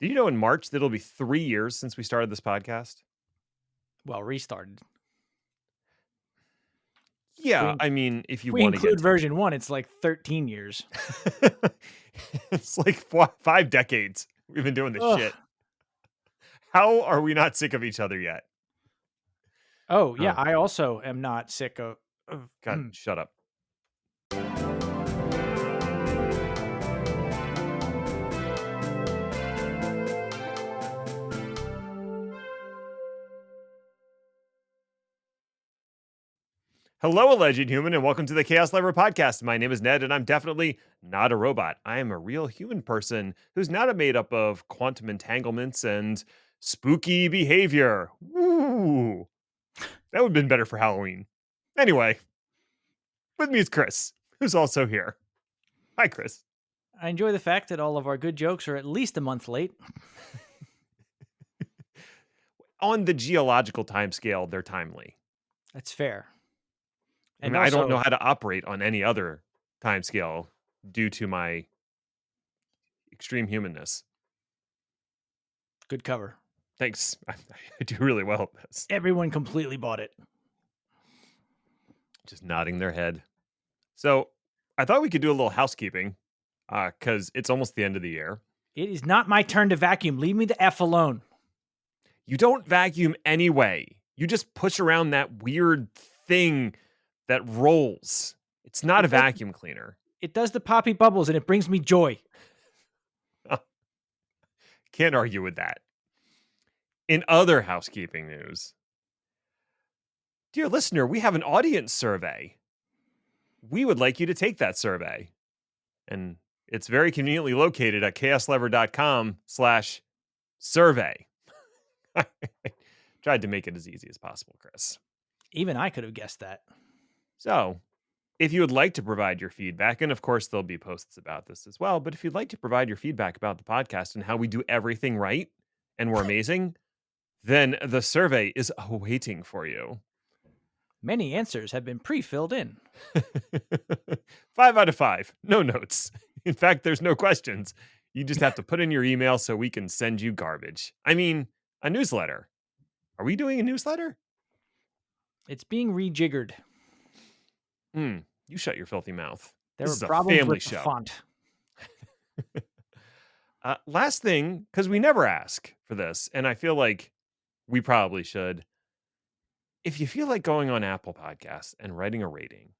Did you know in March that it'll be 3 years since we started this podcast? Well, restarted. Yeah, We I mean, if if you we wanna get include to version 1, it's like 13 years. It's like 5 decades we've been doing this Ugh. shit. How are we not sick of each other yet? Oh, yeah, Oh, I also am not sick of God, shut up. Hello, alleged human, and welcome to the Chaos Lever podcast. My name is Ned, and I'm definitely not a robot. I am a real human person who's not made up of quantum entanglements and spooky behavior. Woo! That would have been better for Halloween. Anyway, with me is Chris, who's also here. Hi, Chris. I enjoy the fact that all of our good jokes are at least a month late. On the geological timescale, they're timely. That's fair. I And mean, I don't know also, how to operate on any other timescale due to my extreme humanness. good cover. Thanks. I do really well at this. Everyone completely bought it. Just nodding their head. So I thought we could do a little housekeeping because it's almost the end of the year. It is not my turn to vacuum. Leave me the F alone. You don't vacuum anyway. You just push around that weird thing that rolls. It's not a vacuum cleaner. It does the poppy bubbles and it brings me joy. Can't argue with that. In other housekeeping news, dear listener, we have an audience survey. We would like you to take that survey. And it's very conveniently located at chaoslever.com/survey. I tried to make it as easy as possible, Chris. Even I could have guessed that. So, if you would like to provide your feedback, and of course, there'll be posts about this as well, but if you'd like to provide your feedback about the podcast and how we do everything right and we're amazing, then the survey is awaiting for you. Many answers have been pre-filled in. 5 out of 5. No notes. In fact, there's no questions. You just have to put in your email so we can send you garbage. I mean, a newsletter. Are we doing a newsletter? It's being rejiggered. You shut your filthy mouth. There This were is a problems family with the show. font. Last thing, because we never ask for this, and I feel like we probably should. If you feel like going on Apple Podcasts and writing a rating,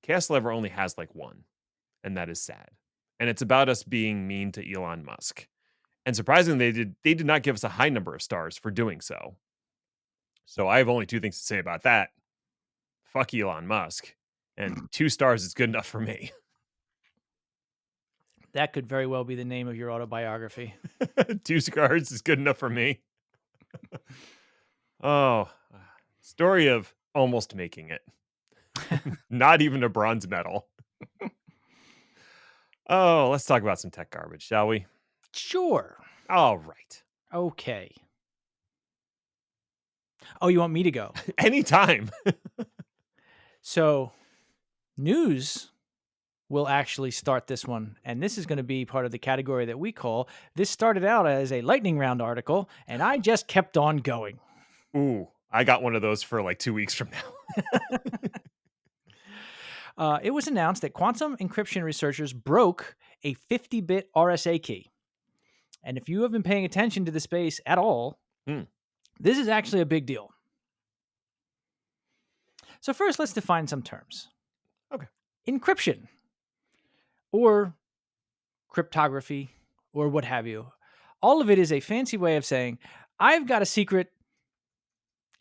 Chaos Lever only has like one, and that is sad. And it's about us being mean to Elon Musk. And surprisingly, they did not give us a high number of stars for doing so. So I have only two things to say about that. Fuck Elon Musk. And 2 stars is good enough for me. That could very well be the name of your autobiography. 2 stars is good enough for me. Oh, story of almost making it. Not even a bronze medal. Oh, let's talk about some tech garbage, shall we? Sure. All right. Okay. Oh, you want me to go? Anytime. So, news will actually start this one. And this is going to be part of the category that we call, this started out as a lightning round article, and I just kept on going. Ooh, I got one of those for like 2 weeks from now. It was announced that quantum encryption researchers broke a 50-bit RSA key. And if you have been paying attention to the space at all, this is actually a big deal. So first, let's define some terms. Okay. Encryption, or cryptography, or what have you. All of it is a fancy way of saying, I've got a secret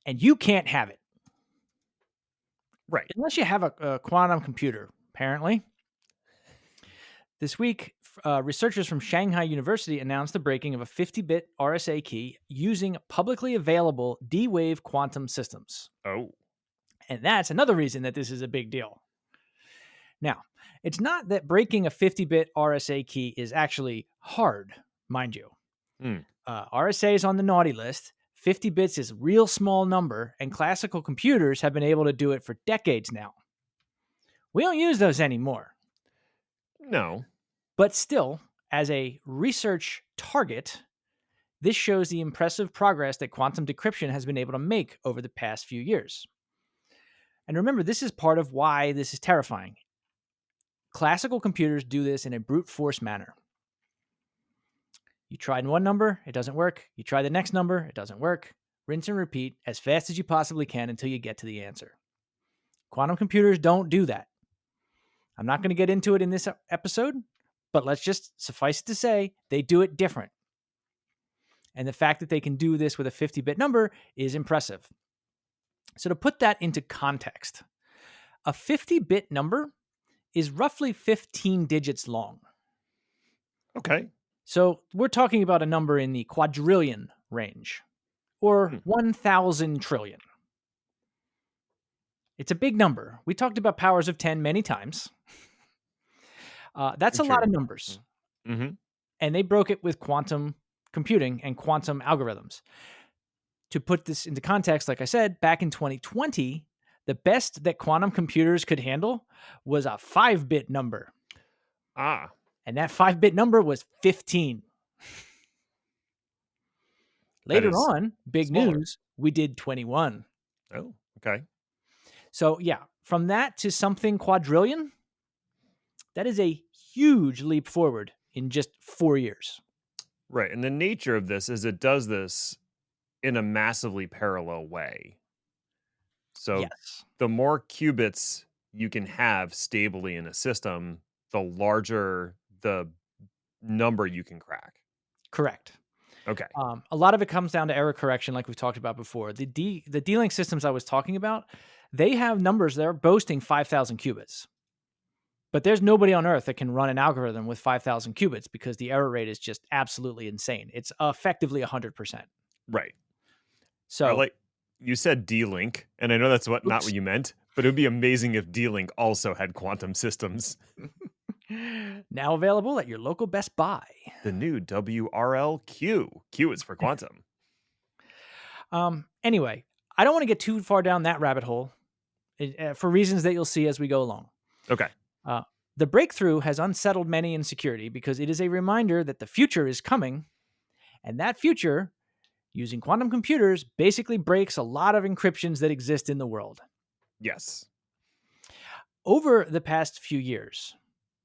and you can't have it. Right. Unless you have a quantum computer, apparently. This week, researchers from Shanghai University announced the breaking of a 50-bit RSA key using publicly available D-Wave quantum systems. Oh. And that's another reason that this is a big deal. Now, it's not that breaking a 50-bit RSA key is actually hard, mind you. RSA is on the naughty list. 50 bits is a real small number, and classical computers have been able to do it for decades now. We don't use those anymore. No. But still, As a research target, this shows the impressive progress that quantum decryption has been able to make over the past few years. And remember, this is part of why this is terrifying. Classical computers do this in a brute force manner. You tried one number, it doesn't work. You try the next number, it doesn't work. Rinse and repeat as fast as you possibly can until you get to the answer. Quantum computers don't do that. I'm not going to get into it in this episode, but let's just suffice it to say they do it different. And the fact that they can do this with a 50-bit number is impressive. So to put that into context, a 50-bit number is roughly 15 digits long. Okay. So we're talking about a number in the quadrillion range, or 1,000 trillion. It's a big number. We talked about powers of 10 many times. That's a lot of numbers. Mm-hmm. And they broke it with quantum computing and quantum algorithms. To put this into context, like I said, back in 2020, the best that quantum computers could handle was a 5-bit number. And that 5-bit number was 15. Later on, big news, we did 21. Oh, okay. So yeah, from that to something quadrillion, that is a huge leap forward in just 4 years. Right. And the nature of this is it does this in a massively parallel way. So yes, the more qubits you can have stably in a system, the larger the number you can crack. Correct. Okay. A lot of it comes down to error correction, like we've talked about before. The D-Link systems I was talking about, they have numbers that are boasting 5,000 qubits. But there's nobody on Earth that can run an algorithm with 5,000 qubits because the error rate is just absolutely insane. It's effectively 100%. Right. So you said D-Link, and I know that's not what you meant, but it would be amazing if D-Link also had quantum systems. Now available at your local Best Buy. The new WRL-Q. Q is for quantum. Anyway, I don't want to get too far down that rabbit hole for reasons that you'll see as we go along. Okay. The breakthrough has unsettled many in security because it is a reminder that the future is coming, and that future, using quantum computers, basically breaks a lot of encryptions that exist in the world. Yes. Over the past few years,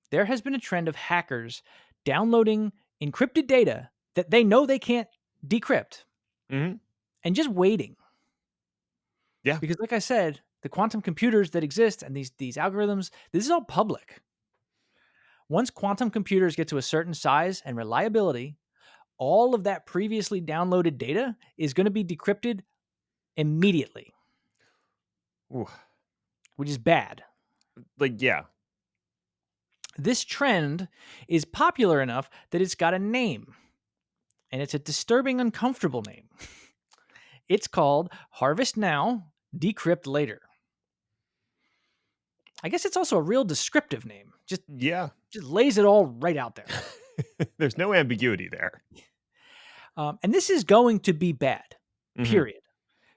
there has been a trend of hackers downloading encrypted data that they know they can't decrypt and just waiting. Yeah. Because like I said, the quantum computers that exist and these algorithms, this is all public. Once quantum computers get to a certain size and reliability, all of that previously downloaded data is going to be decrypted immediately. Ooh. Which is bad. Yeah. This trend is popular enough that it's got a name. And it's a disturbing, uncomfortable name. It's called Harvest Now, Decrypt Later. I guess it's also a real descriptive name. Just lays it all right out there. There's no ambiguity there. And this is going to be bad, period.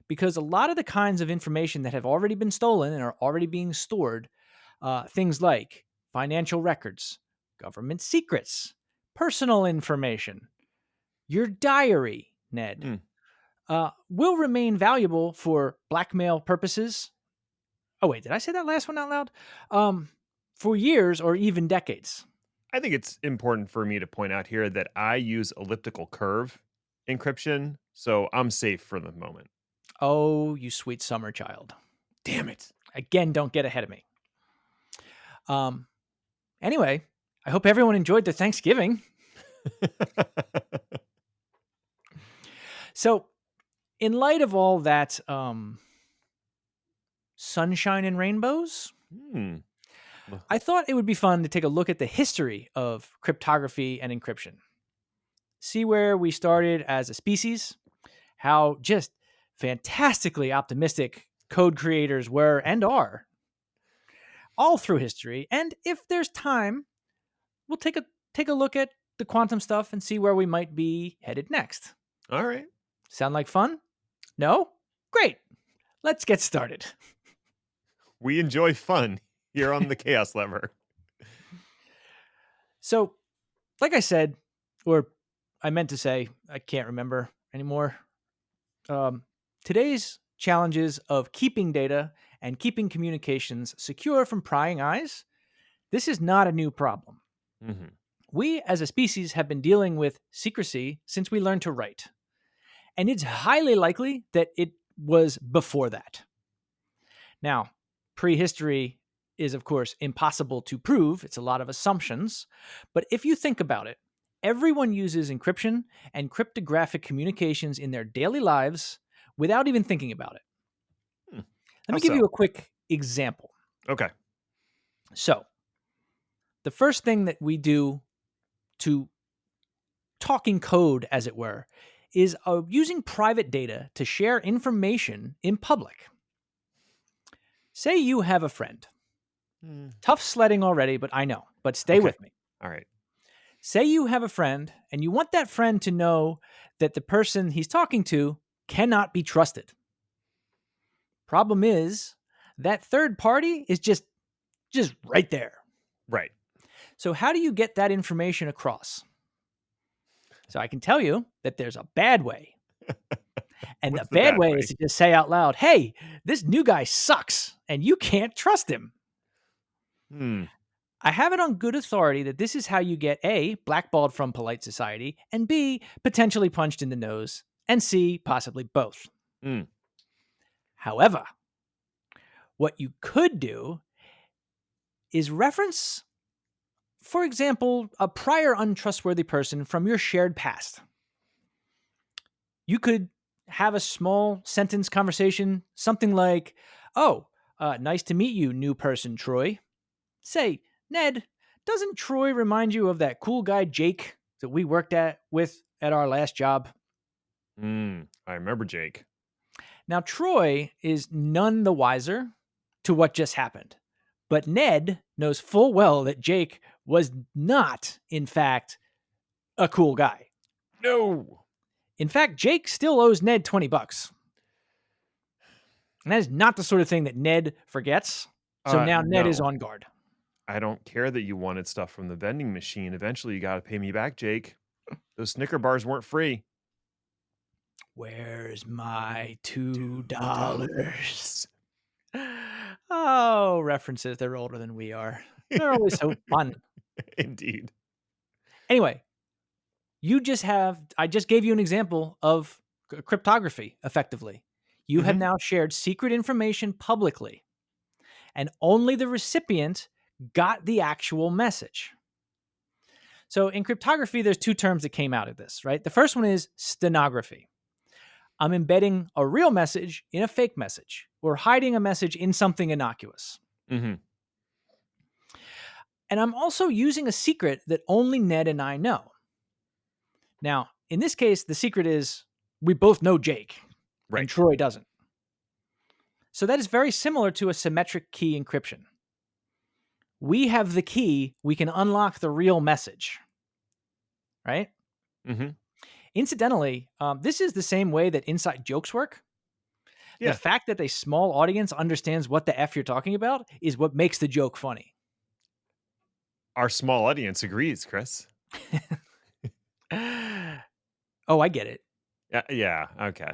Because a lot of the kinds of information that have already been stolen and are already being stored, things like financial records, government secrets, personal information, your diary, Ned, will remain valuable for blackmail purposes. Oh, wait, did I say that last one out loud? For years or even decades. I think it's important for me to point out here that I use elliptical curve encryption, so I'm safe for the moment. Oh, you sweet summer child. Damn it. Again, don't get ahead of me. Anyway, I hope everyone enjoyed their Thanksgiving. So, in light of all that sunshine and rainbows, I thought it would be fun to take a look at the history of cryptography and encryption. See where we started as a species, how just fantastically optimistic code creators were and are all through history. And if there's time, we'll take a look at the quantum stuff and see where we might be headed next. All right. Sound like fun? No? Great. Let's get started. We enjoy fun here on the Chaos Lever. So, like I said, or I meant to say, I can't remember anymore. Today's challenges of keeping data and keeping communications secure from prying eyes, this is not a new problem. Mm-hmm. We as a species have been dealing with secrecy since we learned to write. And it's highly likely that it was before that. Now, prehistory is, of course, impossible to prove. It's a lot of assumptions. But if you think about it, everyone uses encryption and cryptographic communications in their daily lives without even thinking about it. Let How me give so? you a quick example. Okay. So, the first thing that we do to talking code, as it were, is using private data to share information in public. Say you have a friend. Tough sledding already, but I know. But stay Okay. with me. All right. Say you have a friend and you want that friend to know that the person he's talking to cannot be trusted. Problem is, that third party is just right there. Right. So how do you get that information across? So I can tell you that there's a bad way. And What's the the bad bad way is way? to just say out loud, hey, this new guy sucks and you can't trust him. I have it on good authority that this is how you get A, blackballed from polite society, and B, potentially punched in the nose, and C, possibly both. Mm. However, what you could do is reference, for example, a prior untrustworthy person from your shared past. You could have a small sentence conversation, something like, oh, nice to meet you, new person, Troy. Say, Ned, doesn't Troy remind you of that cool guy, Jake, that we worked with at our last job? I remember Jake. Now, Troy is none the wiser to what just happened, but Ned knows full well that Jake was not, in fact, a cool guy. No. In fact, Jake still owes Ned $20. And that is not the sort of thing that Ned forgets. So now Ned is No. on guard. I don't care that you wanted stuff from the vending machine. Eventually, you got to pay me back, Jake. Those Snicker bars weren't free. Where's my $2? Oh, references. They're older than we are. They're always so fun. Indeed. Anyway, I just gave you an example of cryptography, effectively. You have now shared secret information publicly, and only the recipient got the actual message. So in cryptography, there's two terms that came out of this, right? The first one is stenography. I'm embedding a real message in a fake message, or hiding a message in something innocuous. Mm-hmm. And I'm also using a secret that only Ned and I know. Now, in this case, the secret is we both know Jake, and Troy doesn't. So that is very similar to a symmetric key encryption. We have the key, we can unlock the real message, right? Mm-hmm. Incidentally, this is the same way that inside jokes work. Yeah. The fact that a small audience understands what the F you're talking about is what makes the joke funny. Our small audience agrees, Chris. Oh, I get it. Yeah. Okay.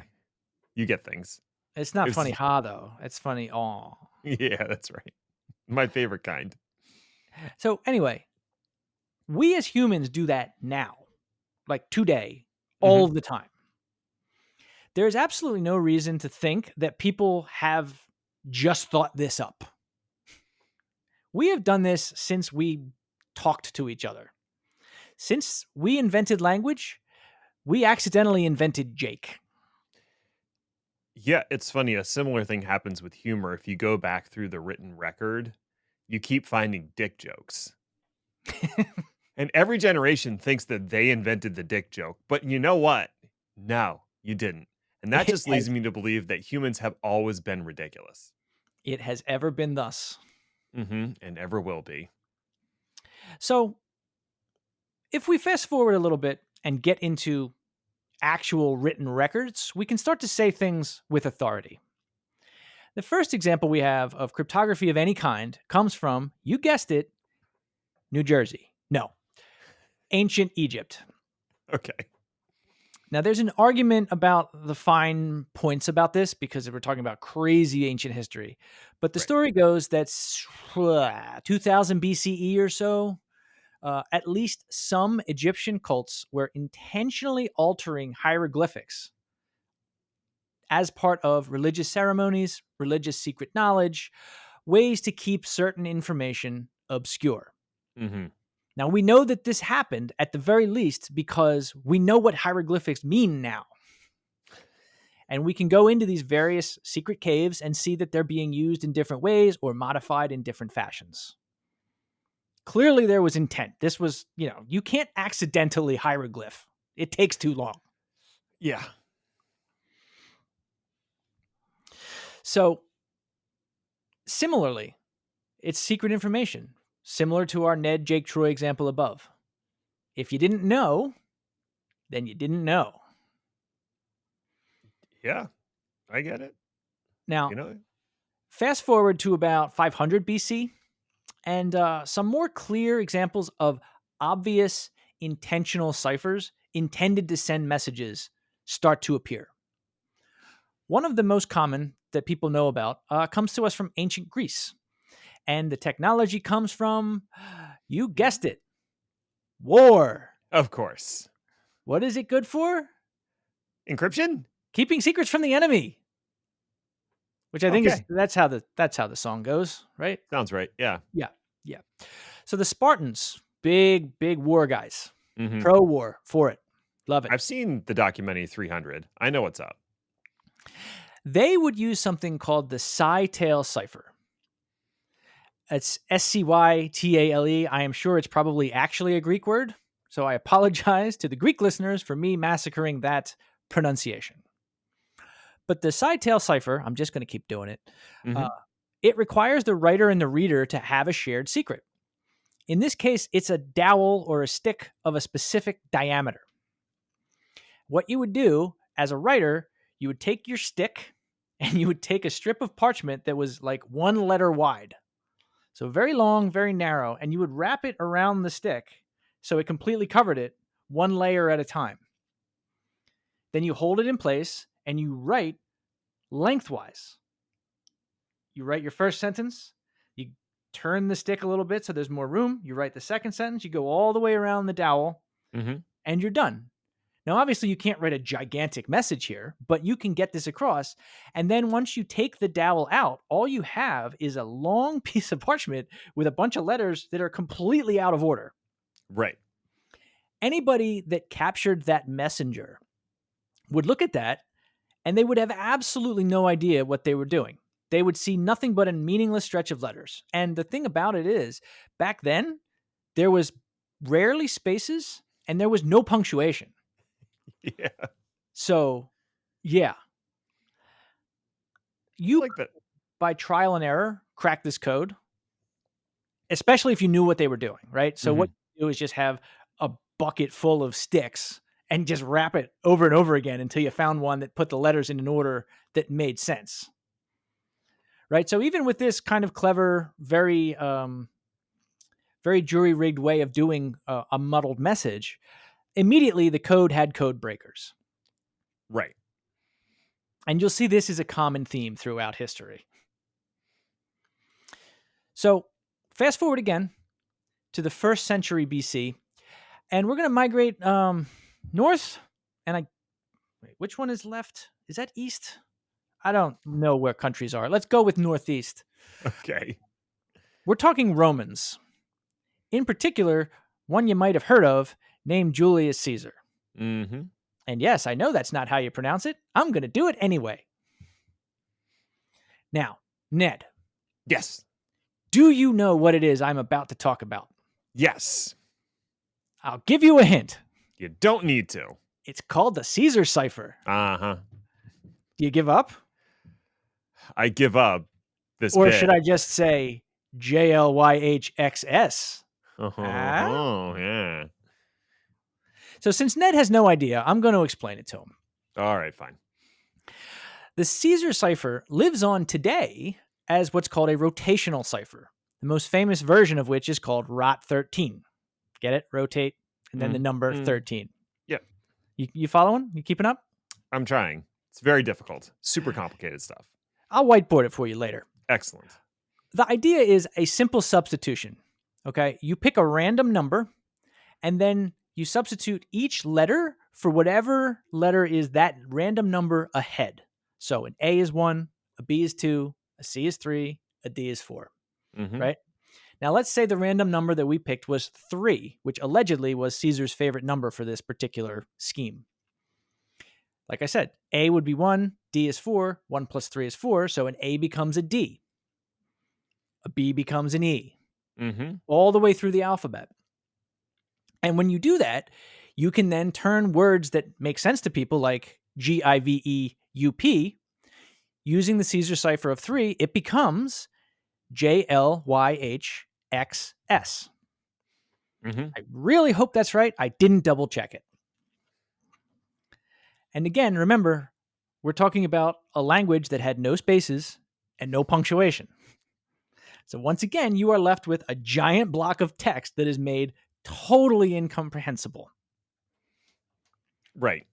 You get things. It's not funny, though. It's funny, aw. Yeah, that's right. My favorite kind. So anyway, we as humans do that now, like today, all the time. There's absolutely no reason to think that people have just thought this up. We have done this since we talked to each other. Since we invented language, we accidentally invented Jake. Yeah, it's funny. A similar thing happens with humor. If you go back through the written record, you keep finding dick jokes. And every generation thinks that they invented the dick joke. But you know what? No, you didn't. And that just leads me to believe that humans have always been ridiculous. It has ever been thus. And ever will be. So, if we fast forward a little bit and get into actual written records, we can start to say things with authority. The first example we have of cryptography of any kind comes from, you guessed it, New Jersey. No. Ancient Egypt. Okay. Now, there's an argument about the fine points about this because we're talking about crazy ancient history. But the story goes that 2000 BCE or so, at least some Egyptian cults were intentionally altering hieroglyphics as part of religious ceremonies, religious secret knowledge, ways to keep certain information obscure. Mm-hmm. Now, we know that this happened at the very least because we know what hieroglyphics mean now. And we can go into these various secret caves and see that they're being used in different ways or modified in different fashions. Clearly, there was intent. This was, you can't accidentally hieroglyph. It takes too long. Yeah. So, similarly, it's secret information, similar to our Ned, Jake, Troy example above. If you didn't know, then you didn't know. Yeah, I get it. Now, fast forward to about 500 BC, and some more clear examples of obvious intentional ciphers intended to send messages start to appear. One of the most common that people know about comes to us from ancient Greece. And the technology comes from, you guessed it, war. Of course. What is it good for? Encryption? Keeping secrets from the enemy. Which I think is that's how the song goes, right? Sounds right. Yeah. Yeah. So the Spartans, big war guys. Mm-hmm. Pro war, for it. Love it. I've seen the documentary 300. I know what's up. They would use something called the Cytale cipher. It's Scytale. I am sure it's probably actually a Greek word, so I apologize to the Greek listeners for me massacring that pronunciation. But the Cytale cipher, I'm just going to keep doing it. Mm-hmm. It requires the writer and the reader to have a shared secret. In this case, it's a dowel or a stick of a specific diameter. What you would do as a writer, you would take your stick and you would take a strip of parchment that was like 1 letter wide. So very long, very narrow, and you would wrap it around the stick so it completely covered it, 1 layer at a time. Then you hold it in place and you write lengthwise. You write your first sentence, you turn the stick a little bit so there's more room, you write the second sentence, you go all the way around the dowel, and you're done. Now, obviously, you can't write a gigantic message here, but you can get this across. And then once you take the dowel out, all you have is a long piece of parchment with a bunch of letters that are completely out of order. Right. Anybody that captured that messenger would look at that and they would have absolutely no idea what they were doing. They would see nothing but a meaningless stretch of letters. And the thing about it is, back then, there was rarely spaces and there was no punctuation. Yeah. So, yeah. You like that. By trial and error, crack this code, especially if you knew what they were doing, right? So what you do is just have a bucket full of sticks and just wrap it over and over again until you found one that put the letters in an order that made sense. Right? So even with this kind of clever, very jury-rigged way of doing a muddled message, immediately the code had code breakers. Right. And you'll see this is a common theme throughout history. So fast forward again to the 1st century BC, and we're going to migrate north. And which one is left? Is that east? I don't know where countries are. Let's go with northeast. Okay. We're talking Romans. In particular, one you might have heard of named Julius Caesar. Mm-hmm. And yes, I know that's not how you pronounce it. I'm going to do it anyway. Now, Ned. Yes. Do you know what it is I'm about to talk about? Yes. I'll give you a hint. You don't need to. It's called the Caesar cipher. Uh-huh. Do you give up? I give up this Or bit. should I just say JLYHXS? Oh, yeah. So since Ned has no idea, I'm going to explain it to him. All right, fine. The Caesar cipher lives on today as what's called a rotational cipher, the most famous version of which is called Rot 13. Get it? Rotate. and then the number 13. Yep. You following? You keeping up? I'm trying. It's very difficult. Super complicated stuff. I'll whiteboard it for you later. Excellent. The idea is a simple substitution. Okay. You pick a random number and then you substitute each letter for whatever letter is that random number ahead. So an A is 1, a B is 2, a C is 3, a D is 4. Right? Now, let's say the random number that we picked was 3, which allegedly was Caesar's favorite number for this particular scheme. Like I said, A would be 1, D is 4, 1 plus 3 is 4, so an A becomes a D. A B becomes an E, all the way through the alphabet. And when you do that, you can then turn words that make sense to people like GIVEUP, using the Caesar cipher of 3, it becomes JLYHXS. I really hope that's right. I didn't double check it. And again, remember, we're talking about a language that had no spaces and no punctuation. So once again, you are left with a giant block of text that is made totally incomprehensible. Right.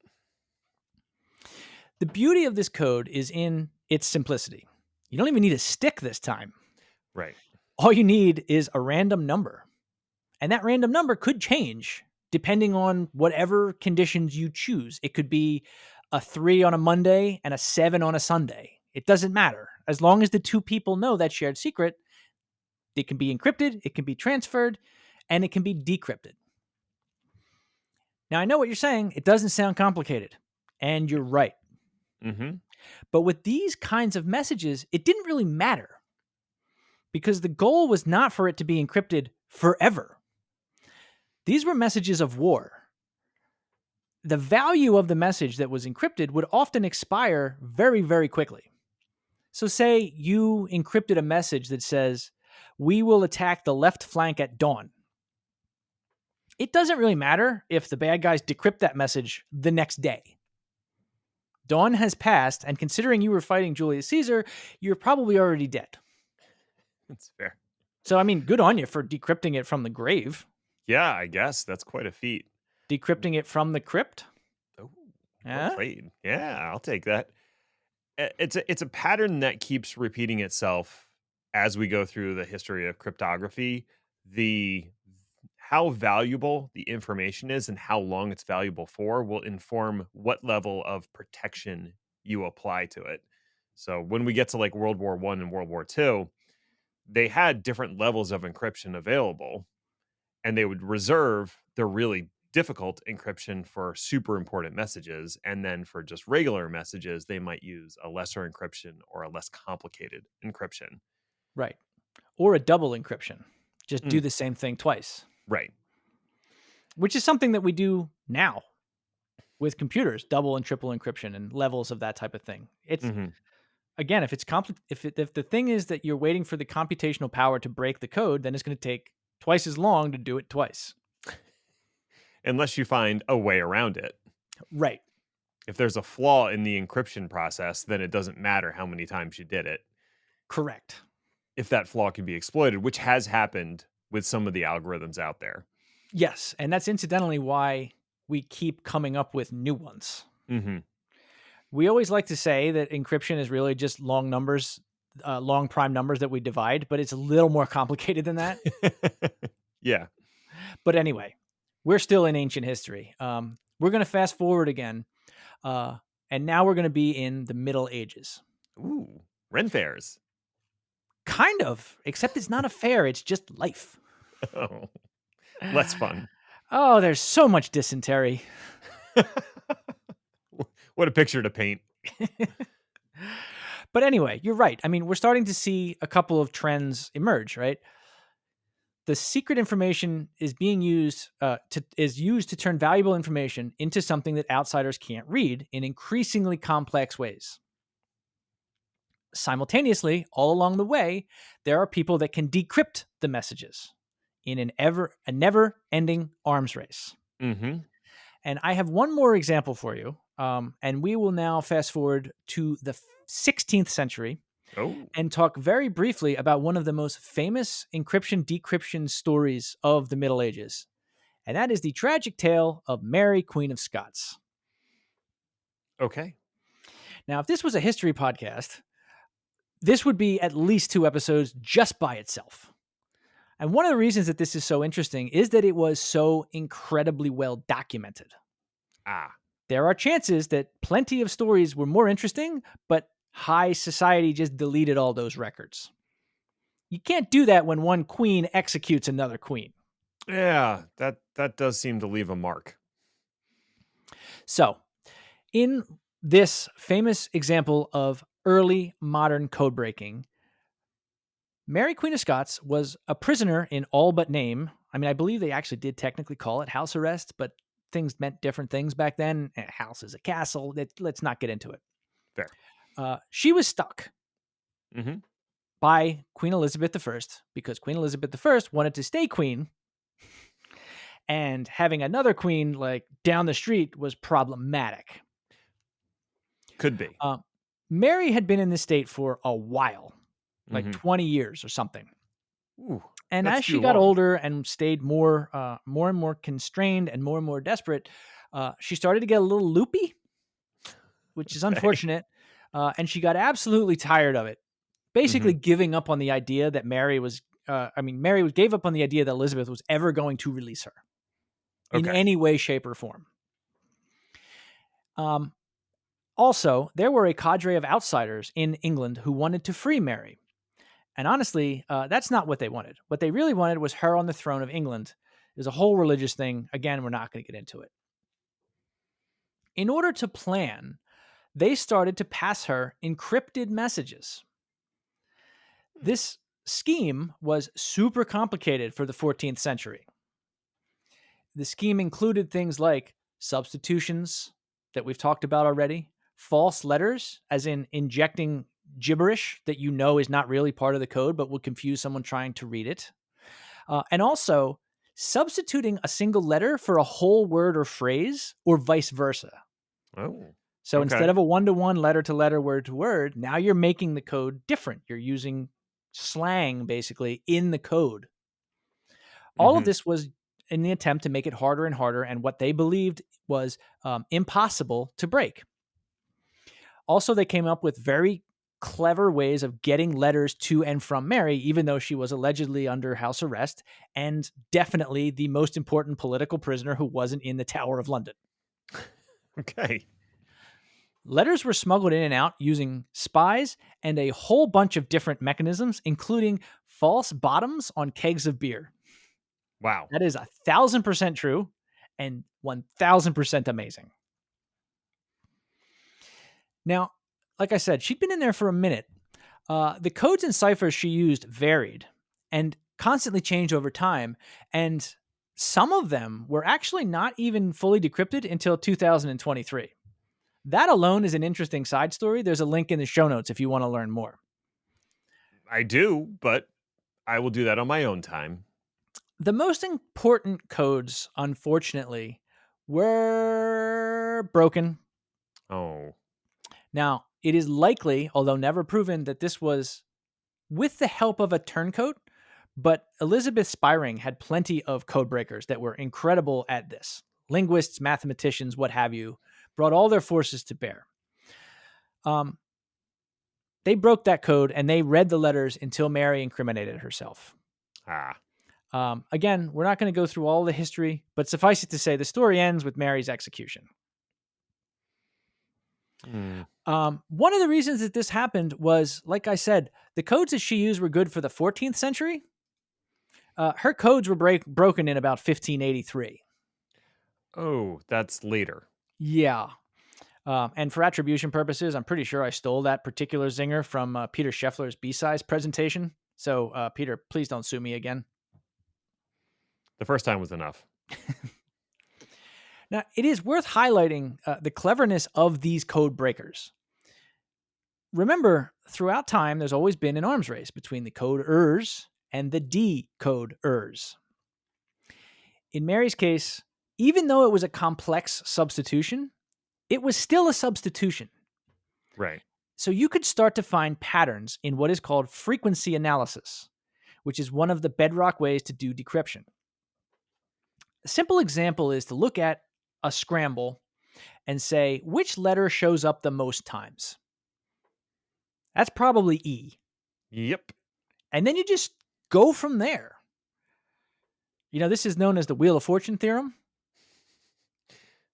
The beauty of this code is in its simplicity. You don't even need a stick this time. Right. All you need is a random number. And that random number could change depending on whatever conditions you choose. It could be a 3 on a Monday and a 7 on a Sunday. It doesn't matter. As long as the two people know that shared secret, it can be encrypted, it can be transferred, and it can be decrypted. Now, I know what you're saying. It doesn't sound complicated. And you're right. But with these kinds of messages, it didn't really matter because the goal was not for it to be encrypted forever. These were messages of war. The value of the message that was encrypted would often expire very, very quickly. So say you encrypted a message that says, "We will attack the left flank at dawn." It doesn't really matter if the bad guys decrypt that message the next day. Dawn has passed, and considering you were fighting Julius Caesar, you're probably already dead. That's fair. So, I mean, good on you for decrypting it from the grave. Yeah, I guess that's quite a feat. Decrypting it from the crypt? Oh, well played. Yeah, I'll take that. It's a pattern that keeps repeating itself as we go through the history of cryptography. How valuable the information is and how long it's valuable for will inform what level of protection you apply to it. So when we get to like World War I and World War II, they had different levels of encryption available, and they would reserve the really difficult encryption for super important messages. And then for just regular messages, they might use a lesser encryption or a less complicated encryption. Right. Or a double encryption. Just do the same thing twice. Right. Which is something that we do now with computers, double and triple encryption and levels of that type of thing. It's again, if the thing is that you're waiting for the computational power to break the code, then it's going to take twice as long to do it twice. Unless you find a way around it. Right. If there's a flaw in the encryption process, then it doesn't matter how many times you did it. Correct. If that flaw can be exploited, which has happened with some of the algorithms out there. Yes, and that's incidentally why we keep coming up with new ones. We always like to say that encryption is really just long numbers, long prime numbers that we divide, but it's a little more complicated than that. Yeah. But anyway, we're still in ancient history. We're going to fast forward again, and now we're going to be in the Middle Ages. Ooh, Ren fairs. Kind of, except it's not a fair. It's just life. Oh, less fun. Oh, there's so much dysentery. What a picture to paint. But anyway, you're right. I mean, we're starting to see a couple of trends emerge, right? The secret information is being used to turn valuable information into something that outsiders can't read in increasingly complex ways. Simultaneously, all along the way, there are people that can decrypt the messages in a never-ending arms race. And I have one more example for you, and we will now fast forward to the 16th century and talk very briefly about one of the most famous encryption-decryption stories of the Middle Ages, And that is the tragic tale of Mary, Queen of Scots. Okay. Now, if this was a history podcast, this would be at least 2 episodes just by itself. And one of the reasons that this is so interesting is that it was so incredibly well documented. There are chances that plenty of stories were more interesting, but high society just deleted all those records. You can't do that when one queen executes another queen. Yeah, that does seem to leave a mark. So, in this famous example of early modern code breaking, Mary, Queen of Scots was a prisoner in all but name. I mean, I believe they actually did technically call it house arrest, but things meant different things back then. A house is a castle. Let's not get into it. Fair. She was stuck Mm-hmm. by Queen Elizabeth I because Queen Elizabeth I wanted to stay queen, and having another queen like down the street was problematic. Could be. Mary had been in this state for a while, like 20 years or something. Ooh, and as she got older and stayed more and more constrained and more desperate, she started to get a little loopy, which is unfortunate. And she got absolutely tired of it, basically giving up on the idea that Mary gave up on the idea that Elizabeth was ever going to release her in any way, shape, or form. Also, there were a cadre of outsiders in England who wanted to free Mary. And honestly, that's not what they wanted. What they really wanted was her on the throne of England. It was a whole religious thing. Again, we're not going to get into it. In order to plan, they started to pass her encrypted messages. This scheme was super complicated for the 14th century. The scheme included things like substitutions that we've talked about already, false letters, as in injecting gibberish that you know is not really part of the code but will confuse someone trying to read it, and also substituting a single letter for a whole word or phrase, or vice versa. So instead of a one-to-one, letter-to-letter, word-to-word, now you're making the code different. You're using slang basically in the code. All of this was in the attempt to make it harder and harder, and what they believed was impossible to break. Also, they came up with very clever ways of getting letters to and from Mary, even though she was allegedly under house arrest and definitely the most important political prisoner who wasn't in the Tower of London. Letters were smuggled in and out using spies and a whole bunch of different mechanisms, including false bottoms on kegs of beer. Wow. That is 1,000% true and 1,000% amazing. Now, like I said, she'd been in there for a minute. The codes and ciphers she used varied and constantly changed over time, and some of them were actually not even fully decrypted until 2023. That alone is an interesting side story. There's a link in the show notes if you want to learn more. I do, but I will do that on my own time. The most important codes, unfortunately, were broken. Now, it is likely, although never proven, that this was with the help of a turncoat, but Elizabeth Spiring had plenty of code breakers that were incredible at this. Linguists, mathematicians, what have you, brought all their forces to bear. They broke that code and they read the letters until Mary incriminated herself. Again, we're not going to go through all the history, but suffice it to say, the story ends with Mary's execution. One of the reasons that this happened was, like I said, the codes that she used were good for the 14th century. Her codes were broken in about 1583. Oh, that's later. Yeah. And for attribution purposes, I'm pretty sure I stole that particular zinger from Peter Scheffler's B-Size presentation. So, Peter, please don't sue me again. The first time was enough. Now, it is worth highlighting the cleverness of these code breakers. Remember, throughout time, there's always been an arms race between the coders and the decoders. In Mary's case, even though it was a complex substitution, it was still a substitution. Right. So you could start to find patterns in what is called frequency analysis, which is one of the bedrock ways to do decryption. A simple example is to look at a scramble and say, which letter shows up the most times? That's probably E. Yep. And then you just go from there. This is known as the Wheel of Fortune theorem.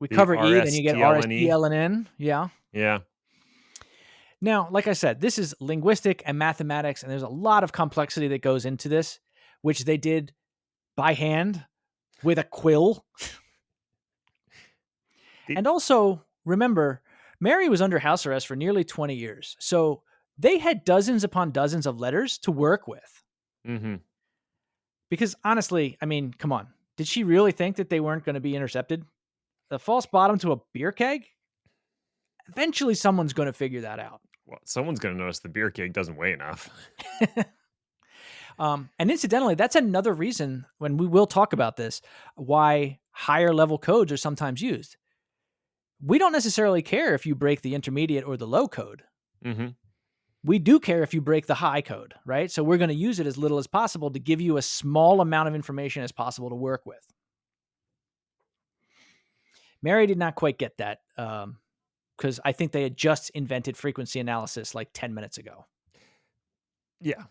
We The cover E, then you get R, S, T, RSTLNE. L, and N. Yeah. Yeah. Now, like I said, this is linguistic and mathematics, and there's a lot of complexity that goes into this, which they did by hand with a quill. And also, remember, Mary was under house arrest for nearly 20 years. So they had dozens upon dozens of letters to work with. Mm-hmm. Because honestly, I mean, come on. Did she really think that they weren't going to be intercepted? The false bottom to a beer keg? Eventually, someone's going to figure that out. Well, someone's going to notice the beer keg doesn't weigh enough. And incidentally, that's another reason, when we will talk about this, why higher level codes are sometimes used. We don't necessarily care if you break the intermediate or the low code. Mm-hmm. We do care if you break the high code, right? So we're going to use it as little as possible to give you a small amount of information as possible to work with. Mary did not quite get that because I think they had just invented frequency analysis like 10 minutes ago. Yeah.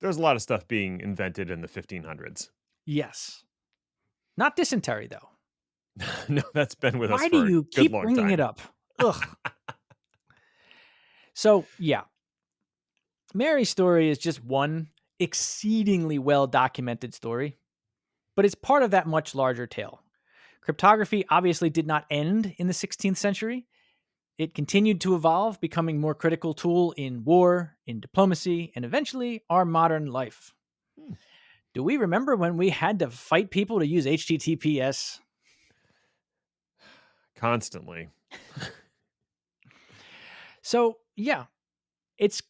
There's a lot of stuff being invented in the 1500s. Yes. Not dysentery, though. No, that's been with us Why for do you a good keep long bringing time. it up? Ugh. So, yeah. Mary's story is just one exceedingly well-documented story, but it's part of that much larger tale. Cryptography obviously did not end in the 16th century. It continued to evolve, becoming a more critical tool in war, in diplomacy, and eventually our modern life. Do we remember when we had to fight people to use HTTPS? Constantly. So, yeah, it's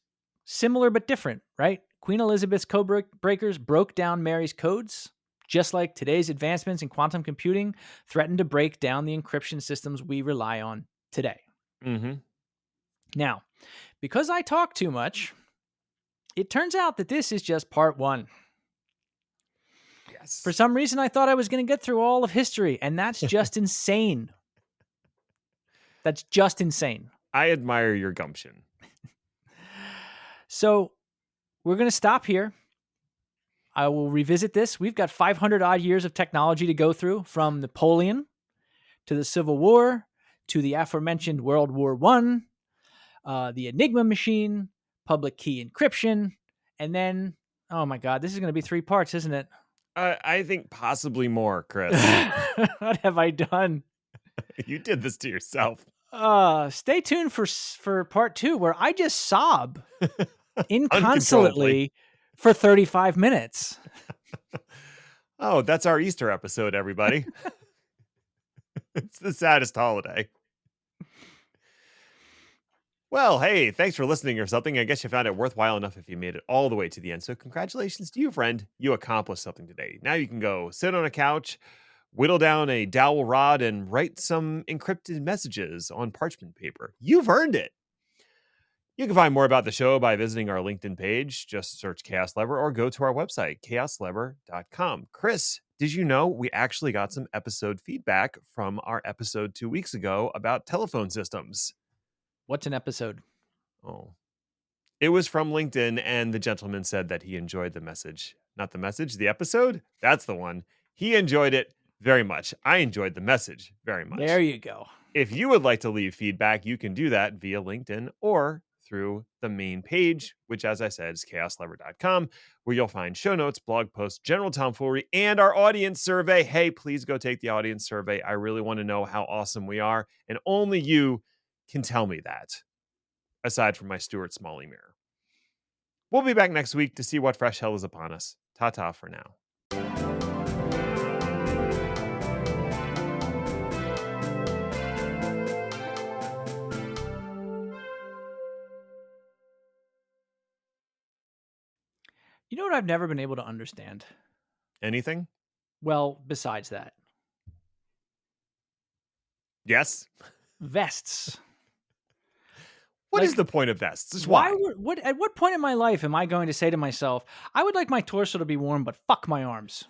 similar but different, right? Queen Elizabeth's code breakers broke down Mary's codes, just like today's advancements in quantum computing threaten to break down the encryption systems we rely on today. Mm-hmm. Now, because I talk too much, it turns out that this is just part one. Yes. For some reason, I thought I was going to get through all of history, and that's just insane. That's just insane. I admire your gumption. So we're going to stop here. I will revisit this. We've got 500 odd years of technology to go through, from Napoleon to the Civil War to the aforementioned World War I, the Enigma machine, public key encryption, and then, oh my God, this is going to be 3 parts, isn't it? I think possibly more, Chris. What have I done? You did this to yourself. Stay tuned for part 2, where I just sob inconsolately Uncontrollably. for 35 minutes. Oh, that's our Easter episode, everybody. It's the saddest holiday. Well, hey, thanks for listening or something. I guess you found it worthwhile enough if you made it all the way to the end. So congratulations to you, friend. You accomplished something today. Now you can go sit on a couch, whittle down a dowel rod, and write some encrypted messages on parchment paper. You've earned it. You can find more about the show by visiting our LinkedIn page. Just search Chaos Lever or go to our website, chaoslever.com. Chris, did you know we actually got some episode feedback from our episode 2 weeks ago about telephone systems? What's an episode? Oh, it was from LinkedIn, and the gentleman said that he enjoyed the message. Not the message, the episode? That's the one. He enjoyed it very much. I enjoyed the message very much. There you go. If you would like to leave feedback, you can do that via LinkedIn or through the main page, which, as I said, is chaoslever.com, where you'll find show notes, blog posts, general tomfoolery, and our audience survey. Hey, please go take the audience survey. I really want to know how awesome we are, and only you can tell me that, aside from my Stuart Smalley mirror. We'll be back next week to see what fresh hell is upon us. Ta-ta for now. You know what I've never been able to understand? Anything? Well, besides that. Yes. Vests. What is the point of vests? Just why? At what point in my life am I going to say to myself, I would like my torso to be warm, but fuck my arms?